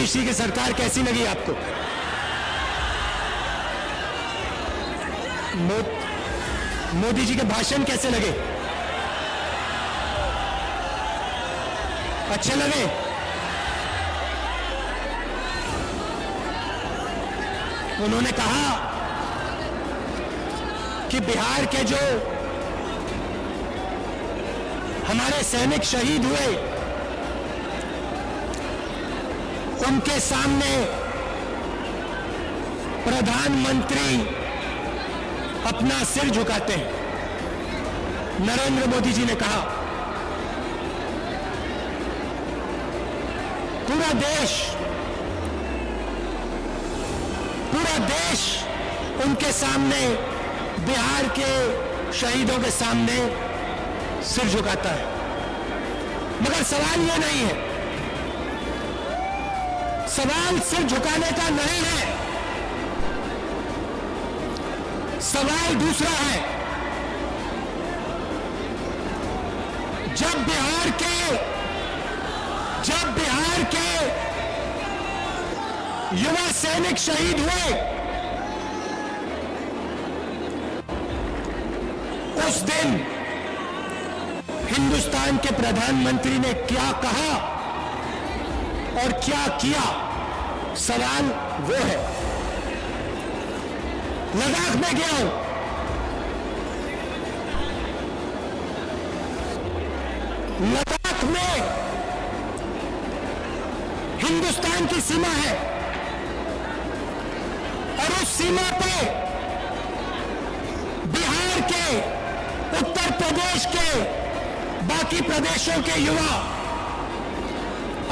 मोदी जी की सरकार कैसी लगी आपको? मोदी जी के भाषण कैसे लगे? अच्छे लगे? उन्होंने कहा कि बिहार के जो हमारे सैनिक शहीद हुए उनके सामने प्रधानमंत्री अपना सिर झुकाते हैं। नरेंद्र मोदी जी ने कहा पूरा देश उनके सामने, बिहार के शहीदों के सामने सिर झुकाता है। मगर सवाल यह नहीं है, सवाल सिर झुकाने का नहीं है, सवाल दूसरा है। जब बिहार के युवा सैनिक शहीद हुए उस दिन हिंदुस्तान के प्रधानमंत्री ने क्या कहा और क्या किया, सवाल वो है। लद्दाख में गया हूं, लद्दाख में हिंदुस्तान की सीमा है और उस सीमा पे बिहार के, उत्तर प्रदेश के, बाकी प्रदेशों के युवा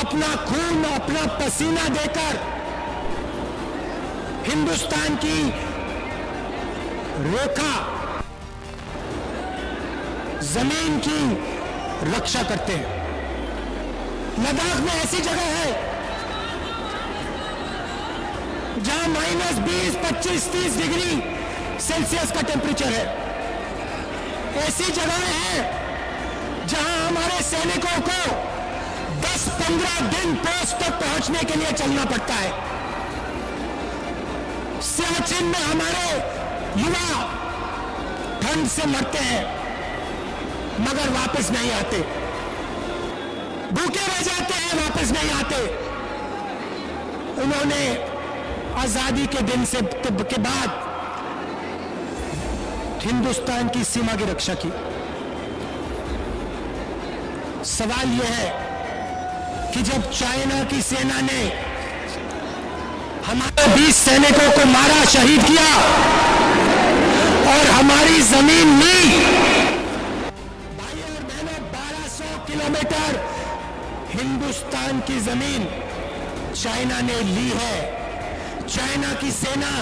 अपना खून, अपना पसीना देकर हिंदुस्तान की रेखा, जमीन की रक्षा करते हैं। लद्दाख में ऐसी जगह है जहां -20, 25, 30 डिग्री सेल्सियस का टेम्परेचर है। ऐसी जगह है जहां हमारे सैनिकों को 10-15 दिन पोस्ट तक पहुंचने के लिए चलना पड़ता है। सियाचिन में हमारे युवा ठंड से मरते हैं मगर वापस नहीं आते, भूखे रह जाते हैं, वापस नहीं आते। उन्होंने आजादी के दिन से के बाद हिंदुस्तान की सीमा की रक्षा की। सवाल यह है कि जब चाइना की सेना ने हमारे 20 सैनिकों को मारा, शहीद किया और हमारी जमीन ली, भाई और बहनों, 1200 किलोमीटर हिंदुस्तान की जमीन चाइना ने ली है। चाइना की सेना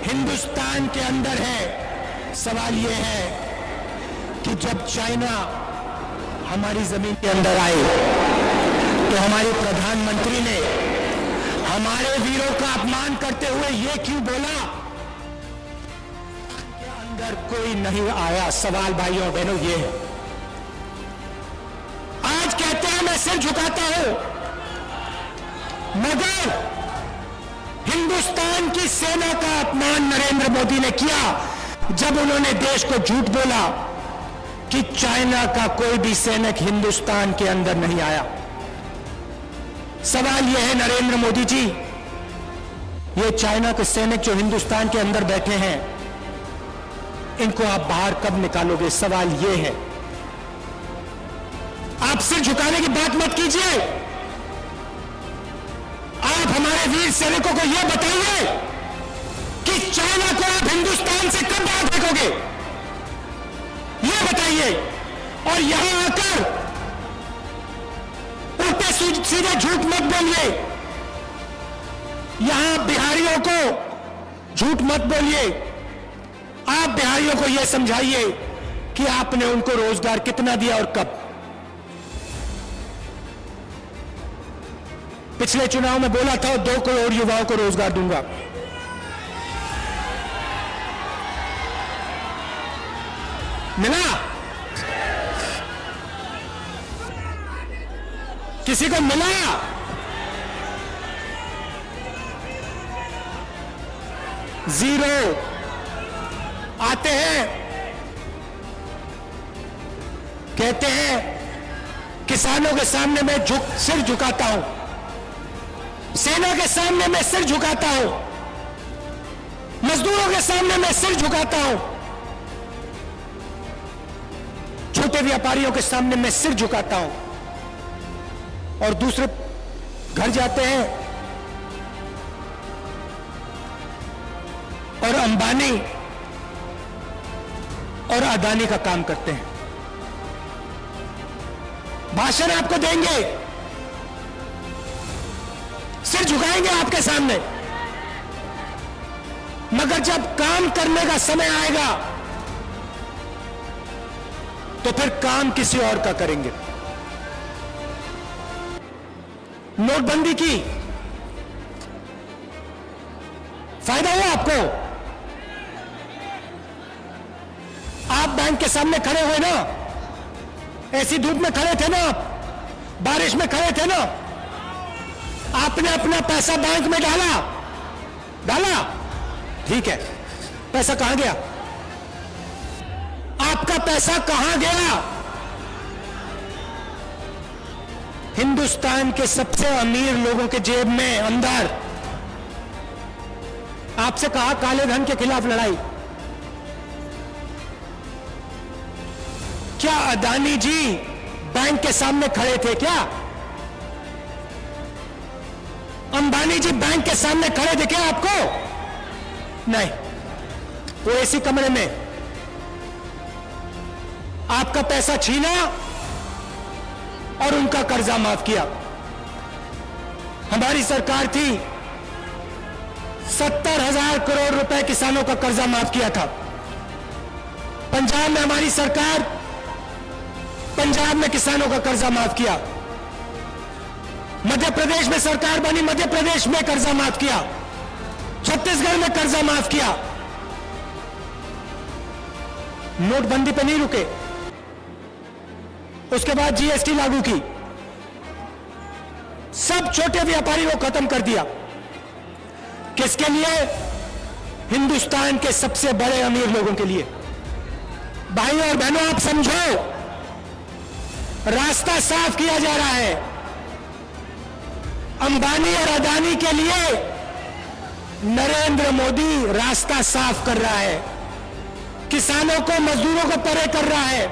हिंदुस्तान के अंदर है। सवाल यह है कि जब चाइना हमारी जमीन के अंदर आए तो हमारे प्रधानमंत्री ने हमारे वीरों का अपमान करते हुए यह क्यों बोला के अंदर कोई नहीं आया? सवाल भाइयों और बहनों ये है। आज कहते हैं मैं सिर झुकाता हूं, मगर हिंदुस्तान की सेना का अपमान नरेंद्र मोदी ने किया जब उन्होंने देश को झूठ बोला कि चाइना का कोई भी सैनिक हिंदुस्तान के अंदर नहीं आया। सवाल यह है नरेंद्र मोदी जी, ये चाइना के सैनिक जो हिंदुस्तान के अंदर बैठे हैं, इनको आप बाहर कब निकालोगे? सवाल यह है। आप सिर झुकाने की बात मत कीजिए, आप हमारे वीर सैनिकों को यह बताइए कि चाइना को आप हिंदुस्तान से कब बाहर फेंकोगे, यह बताइए। और यहां आकर उल्टे सीधे झूठ मत बोलिए, यहां बिहारियों को झूठ मत बोलिए। आप बिहारियों को यह समझाइए कि आपने उनको रोजगार कितना दिया और कब। पिछले चुनाव में बोला था 2 करोड़ युवाओं को रोजगार दूंगा, मिला? किसी को मिला? जीरो आते हैं, कहते हैं किसानों के सामने मैं सिर झुकाता हूं, सेना के सामने मैं सिर झुकाता हूं, मजदूरों के सामने मैं सिर झुकाता हूं, छोटे व्यापारियों के सामने मैं सिर झुकाता हूं, और दूसरे घर जाते हैं और अंबानी और अदानी का काम करते हैं। भाषण आपको देंगे, सिर झुकाएंगे आपके सामने, मगर जब काम करने का समय आएगा तो फिर काम किसी और का करेंगे। नोटबंदी की फायदा हुआ आपको? आप बैंक के सामने खड़े हुए ना, ऐसी धूप में खड़े थे ना, आप बारिश में खड़े थे ना, आपने अपना पैसा बैंक में डाला, ठीक है, पैसा कहां गया? आपका पैसा कहां गया? हिंदुस्तान के सबसे अमीर लोगों के जेब में अंदर। आपसे कहा काले धन के खिलाफ लड़ाई। क्या अदानी जी बैंक के सामने खड़े थे क्या? अंबानी जी बैंक के सामने खड़े थे क्या आपको? नहीं, वो ऐसी कमरे में आपका पैसा छीना और उनका कर्जा माफ किया। हमारी सरकार थी, 70,000 करोड़ रुपए किसानों का कर्जा माफ किया था। पंजाब में हमारी सरकार, पंजाब में किसानों का कर्जा माफ किया। मध्य प्रदेश में सरकार बनी, मध्य प्रदेश में कर्जा माफ किया। छत्तीसगढ़ में कर्जा माफ किया। नोटबंदी पे नहीं रुके, उसके बाद जीएसटी लागू की, सब छोटे व्यापारियों को खत्म कर दिया। किसके लिए? हिंदुस्तान के सबसे बड़े अमीर लोगों के लिए। भाइयों और बहनों, आप समझो, रास्ता साफ किया जा रहा है। अंबानी और अदानी के लिए नरेंद्र मोदी रास्ता साफ कर रहा है। किसानों को, मजदूरों को परे कर रहा है,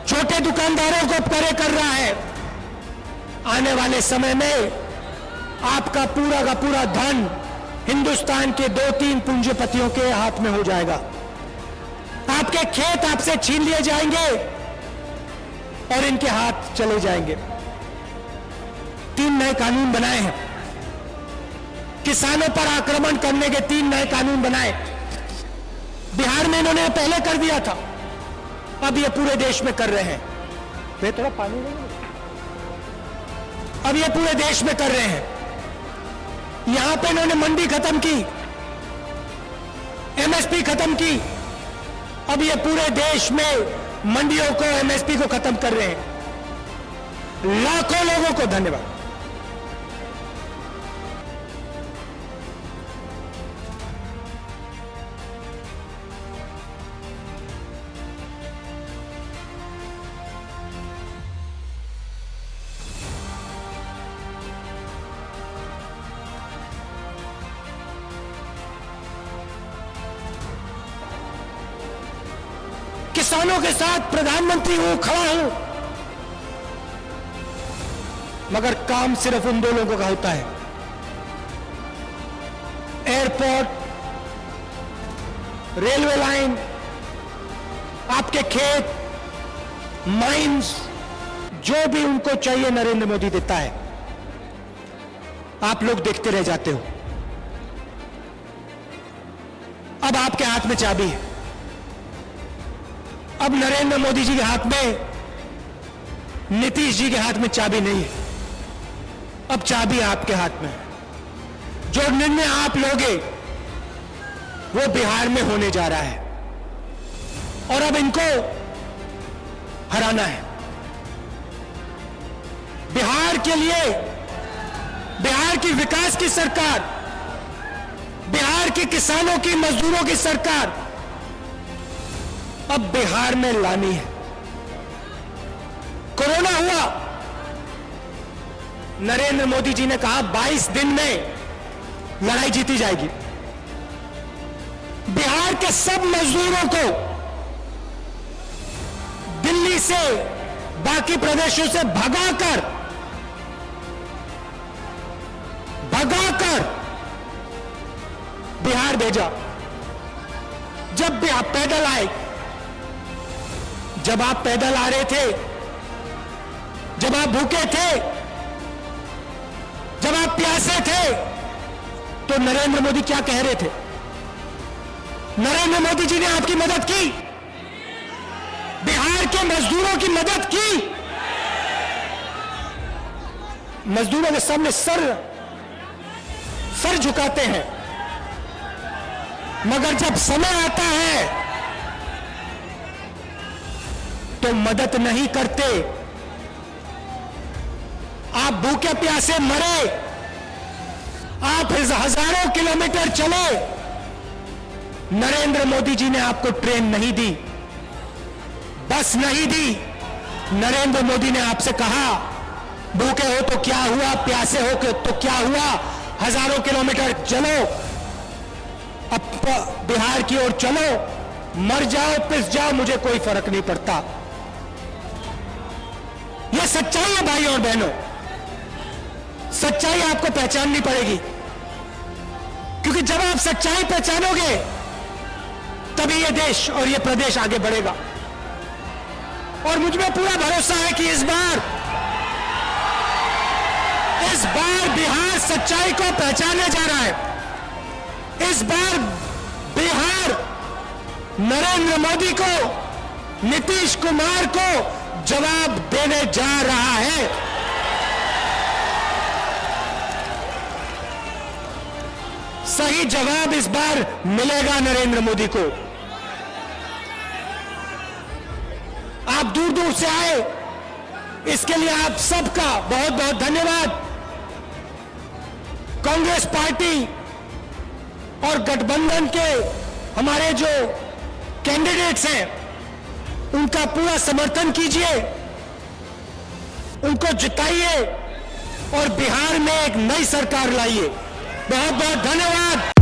छोटे दुकानदारों को परे कर रहा है। आने वाले समय में आपका पूरा का पूरा धन हिंदुस्तान के 2-3 पूंजीपतियों के हाथ में हो जाएगा। आपके खेत आपसे छीन लिए जाएंगे और इनके हाथ चले जाएंगे। 3 नए कानून बनाए हैं, किसानों पर आक्रमण करने के 3 नए कानून बनाए। बिहार में इन्होंने पहले कर दिया था, अब ये पूरे देश में कर रहे हैं। वे थोड़ा पानी नहीं, अब ये पूरे देश में कर रहे हैं। यहां पे इन्होंने मंडी खत्म की, एमएसपी खत्म की, अब ये पूरे देश में मंडियों को, एमएसपी को खत्म कर रहे हैं। लाखों लोगों को धन्यवाद। किसानों के साथ प्रधानमंत्री हूं, खड़ा हूं, मगर काम सिर्फ उन 2 लोगों का होता है। एयरपोर्ट, रेलवे लाइन, आपके खेत, माइंस, जो भी उनको चाहिए नरेंद्र मोदी देता है। आप लोग देखते रह जाते हो। अब आपके हाथ में चाबी है। अब नरेंद्र मोदी जी के हाथ में, नीतीश जी के हाथ में चाबी नहीं है। अब चाबी आपके हाथ में है। जो निर्णय आप लोगे वो बिहार में होने जा रहा है और अब इनको हराना है। बिहार के लिए, बिहार की विकास की सरकार, बिहार के किसानों की, मजदूरों की सरकार अब बिहार में लानी है। कोरोना हुआ, नरेंद्र मोदी जी ने कहा 22 दिन में लड़ाई जीती जाएगी। बिहार के सब मजदूरों को दिल्ली से, बाकी प्रदेशों से भगाकर बिहार भेजा। जब भी आप पैदल आए, जब आप पैदल आ रहे थे, जब आप भूखे थे, जब आप प्यासे थे, तो नरेंद्र मोदी क्या कह रहे थे? नरेंद्र मोदी जी ने आपकी मदद की, बिहार के मजदूरों की मदद की। मजदूरों के सामने सर झुकाते हैं, मगर जब समय आता है तो मदद नहीं करते। आप भूखे प्यासे मरे, आप हजारों किलोमीटर चले, नरेंद्र मोदी जी ने आपको ट्रेन नहीं दी, बस नहीं दी। नरेंद्र मोदी ने आपसे कहा भूखे हो तो क्या हुआ, प्यासे हो तो क्या हुआ, हजारों किलोमीटर चलो, अब बिहार की ओर चलो, मर जाओ पिस जाओ, मुझे कोई फर्क नहीं पड़ता। यह सच्चाई है भाइयों और बहनों, सच्चाई आपको पहचाननी पड़ेगी, क्योंकि जब आप सच्चाई पहचानोगे तभी यह देश और यह प्रदेश आगे बढ़ेगा। और मुझ में पूरा भरोसा है कि इस बार बिहार सच्चाई को पहचानने जा रहा है। इस बार बिहार नरेंद्र मोदी को, नीतीश कुमार को जवाब देने जा रहा है। सही जवाब इस बार मिलेगा नरेंद्र मोदी को। आप दूर दूर से आए, इसके लिए आप सबका बहुत बहुत धन्यवाद। कांग्रेस पार्टी और गठबंधन के हमारे जो कैंडिडेट्स हैं, उनका पूरा समर्थन कीजिए, उनको जिताइए और बिहार में एक नई सरकार लाइए। बहुत बहुत धन्यवाद।